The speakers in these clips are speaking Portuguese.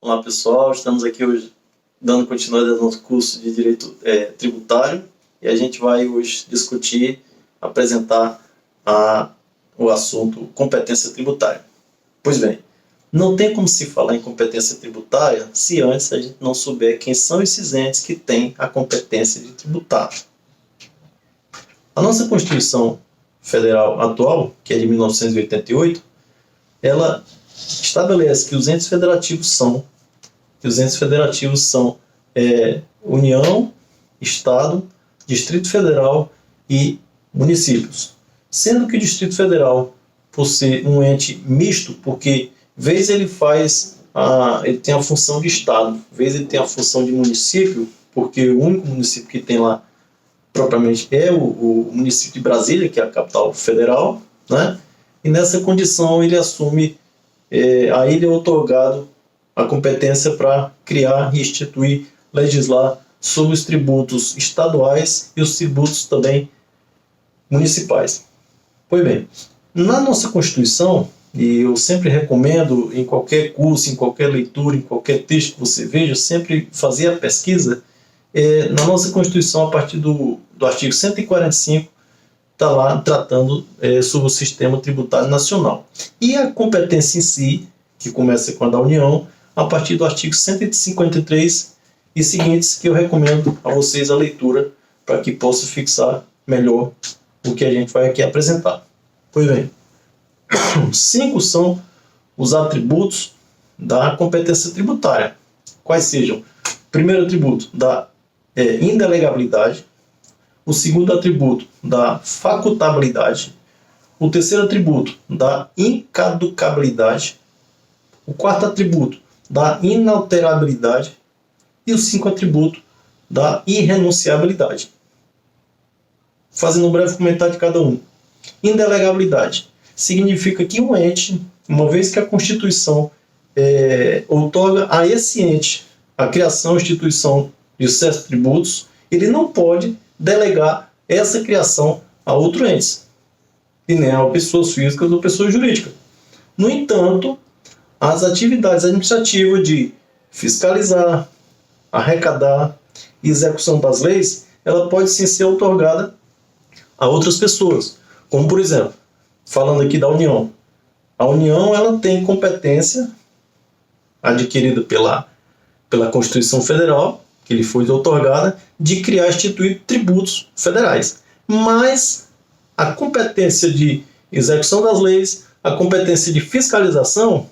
Olá pessoal, estamos aqui hoje dando continuidade ao nosso curso de Direito Tributário e a gente vai hoje discutir, apresentar o assunto competência tributária. Pois bem, não tem como se falar em competência tributária se antes a gente não souber quem são esses entes que têm a competência de tributar. A nossa Constituição Federal atual, que é de 1988, ela estabelece que os entes federativos são União, Estado, Distrito Federal e municípios. Sendo que o Distrito Federal, por ser um ente misto, porque vez ele tem a função de Estado, vez ele tem a função de município, porque o único município que tem lá propriamente é o município de Brasília, que é a capital federal, né? E nessa condição ele assume, a ele é otorgado a competência para criar, instituir, legislar sobre os tributos estaduais e os tributos também municipais. Pois bem, na nossa Constituição, e eu sempre recomendo em qualquer curso, em qualquer leitura, em qualquer texto que você veja, sempre fazer a pesquisa, na nossa Constituição, a partir do artigo 145, está lá tratando sobre o sistema tributário nacional. E a competência em si, que começa com a da União, a partir do artigo 153 e seguintes, que eu recomendo a vocês a leitura para que possa fixar melhor o que a gente vai aqui apresentar. Pois bem, 5 são os atributos da competência tributária. Quais sejam? O primeiro atributo da indelegabilidade, o segundo atributo da facultabilidade, o terceiro atributo da incaducabilidade, o quarto atributo da inalterabilidade e o 5 atributo da irrenunciabilidade. Fazendo um breve comentário de cada um. Indelegabilidade significa que um ente, uma vez que a Constituição outorga a esse ente a criação e instituição de certos tributos, ele não pode delegar essa criação a outro ente, e nem a pessoas físicas ou pessoas jurídicas. No entanto, as atividades administrativas de fiscalizar, arrecadar e execução das leis, ela pode sim ser outorgada a outras pessoas. Como, por exemplo, falando aqui da União. A União ela tem competência adquirida pela Constituição Federal, que lhe foi outorgada, de criar e instituir tributos federais. Mas a competência de execução das leis, a competência de fiscalização,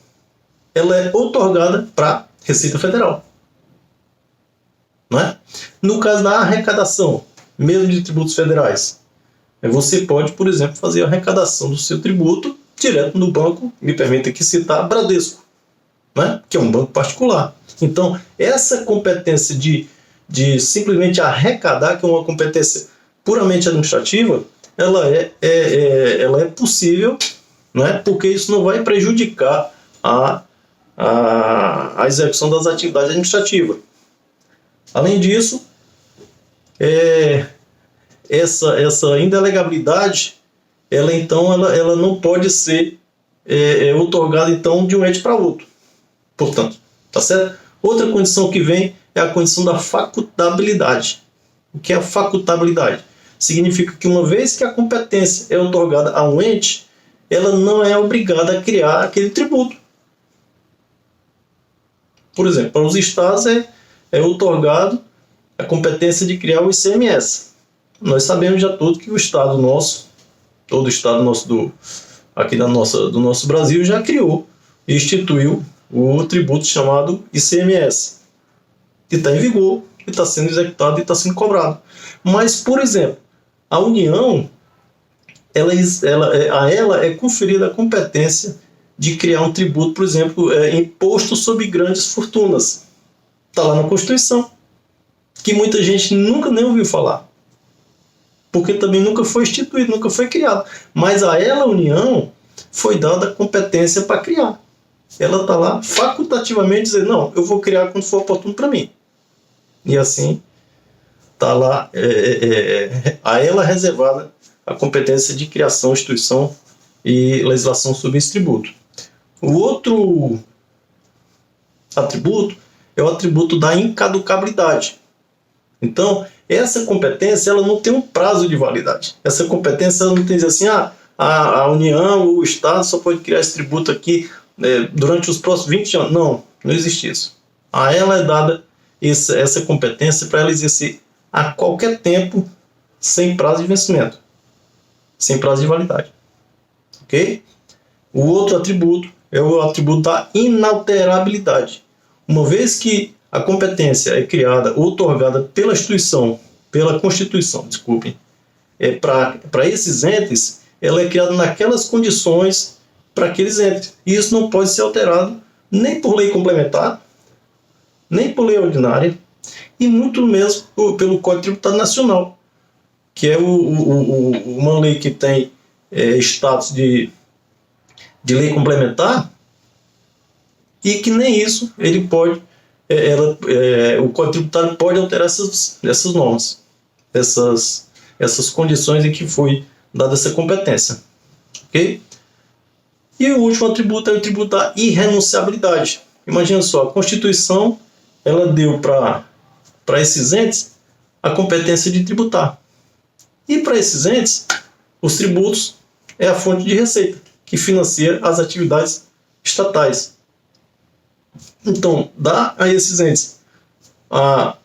ela é outorgada para a Receita Federal. Não é? No caso da arrecadação, mesmo de tributos federais, você pode, por exemplo, fazer a arrecadação do seu tributo direto no banco, me permita aqui citar, Bradesco, né? Que é um banco particular. Então, essa competência de simplesmente arrecadar, que é uma competência puramente administrativa, ela é possível, não é? Porque isso não vai prejudicar a execução das atividades administrativas. Além disso, essa indelegabilidade, ela não pode ser outorgada então de um ente para outro. Portanto, tá certo? Outra condição que vem é a condição da facultabilidade. O que é a facultabilidade? Significa que uma vez que a competência é outorgada a um ente, ela não é obrigada a criar aquele tributo. Por exemplo, para os estados é outorgado a competência de criar o ICMS. Nós sabemos já tudo que o estado nosso, todo o estado nosso do nosso Brasil já criou e instituiu o tributo chamado ICMS, que está em vigor, que está sendo executado e está sendo cobrado. Mas, por exemplo, a União, a ela é conferida a competência de criar um tributo, por exemplo, imposto sobre grandes fortunas. Está lá na Constituição, que muita gente nunca nem ouviu falar, porque também nunca foi instituído, nunca foi criado. Mas a ela, a União, foi dada a competência para criar. Ela está lá facultativamente dizendo, não, eu vou criar quando for oportuno para mim. E assim, está lá a ela reservada a competência de criação, instituição e legislação sobre esse tributo. O outro atributo é o atributo da incaducabilidade. Então, essa competência ela não tem um prazo de validade. Essa competência ela não tem assim, a União ou o Estado só pode criar esse tributo aqui durante os próximos 20 anos. Não, não existe isso. A ela é dada essa competência para ela exercer a qualquer tempo, sem prazo de vencimento, sem prazo de validade. Ok? O outro atributo é o atributo da inalterabilidade. Uma vez que a competência é criada ou otorgada pela instituição, pela Constituição, desculpem, para esses entes, ela é criada naquelas condições para aqueles entes. E isso não pode ser alterado nem por lei complementar, nem por lei ordinária, e muito menos pelo Código Tributário Nacional, que é uma lei que tem status de lei complementar, e que nem isso ele pode, o Código Tributário pode alterar essas normas, essas condições em que foi dada essa competência. Ok? E o último atributo é o atributo da irrenunciabilidade. Imagina só, a Constituição ela deu para esses entes a competência de tributar. E para esses entes, os tributos é a fonte de receita que financia as atividades estatais. Então, dá a esses entes a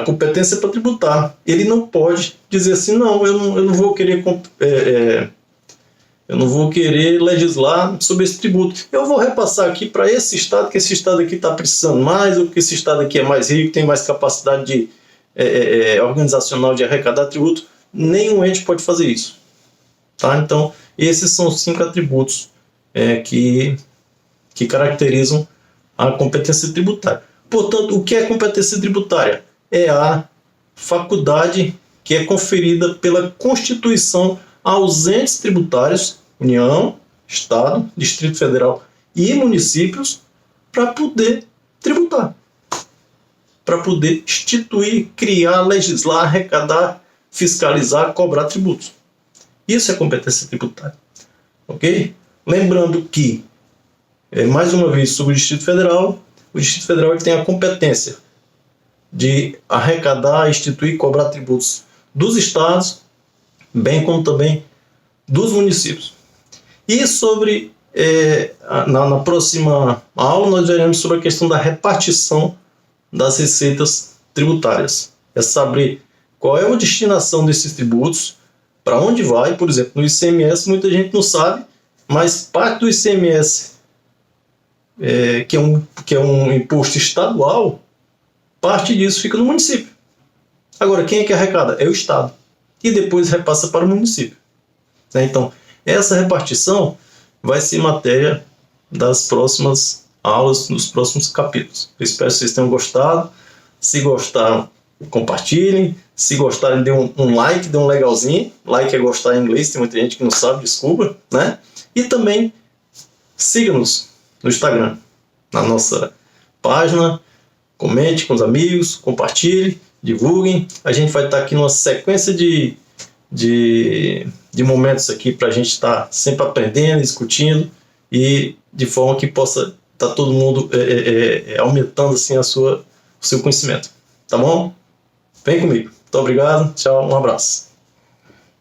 competência para tributar. Ele não pode dizer assim, não, eu não vou querer eu não vou querer legislar sobre esse tributo. Eu vou repassar aqui para esse estado, que esse estado aqui está precisando mais, ou que esse estado aqui é mais rico, tem mais capacidade organizacional de arrecadar tributo. Nenhum ente pode fazer isso. Tá? Então, esses são os 5 atributos que caracterizam a competência tributária. Portanto, o que é competência tributária? É a faculdade que é conferida pela Constituição aos entes tributários, União, Estado, Distrito Federal e municípios, para poder tributar, para poder instituir, criar, legislar, arrecadar, fiscalizar, cobrar tributos. Isso é competência tributária. Ok? Lembrando que, mais uma vez, sobre o Distrito Federal ele tem a competência de arrecadar, instituir, cobrar tributos dos estados, bem como também dos municípios. E sobre, na próxima aula, nós veremos sobre a questão da repartição das receitas tributárias. É saber qual é a destinação desses tributos, para onde vai. Por exemplo, no ICMS, muita gente não sabe, mas parte do ICMS, que é um imposto estadual, parte disso fica no município. Agora, quem é que arrecada? É o Estado. E depois repassa para o município. Então, essa repartição vai ser matéria das próximas aulas, nos próximos capítulos. Eu espero que vocês tenham gostado. Se gostaram, compartilhem. Se gostarem, dê um like, dê um legalzinho. Like é gostar em inglês, tem muita gente que não sabe, desculpa, né? E também siga-nos no Instagram, na nossa página. Comente com os amigos, compartilhe, divulguem. A gente vai estar aqui numa sequência de momentos aqui para a gente estar sempre aprendendo, discutindo, e de forma que possa estar todo mundo aumentando assim o seu conhecimento. Tá bom? Vem comigo. Muito obrigado. Tchau. Um abraço.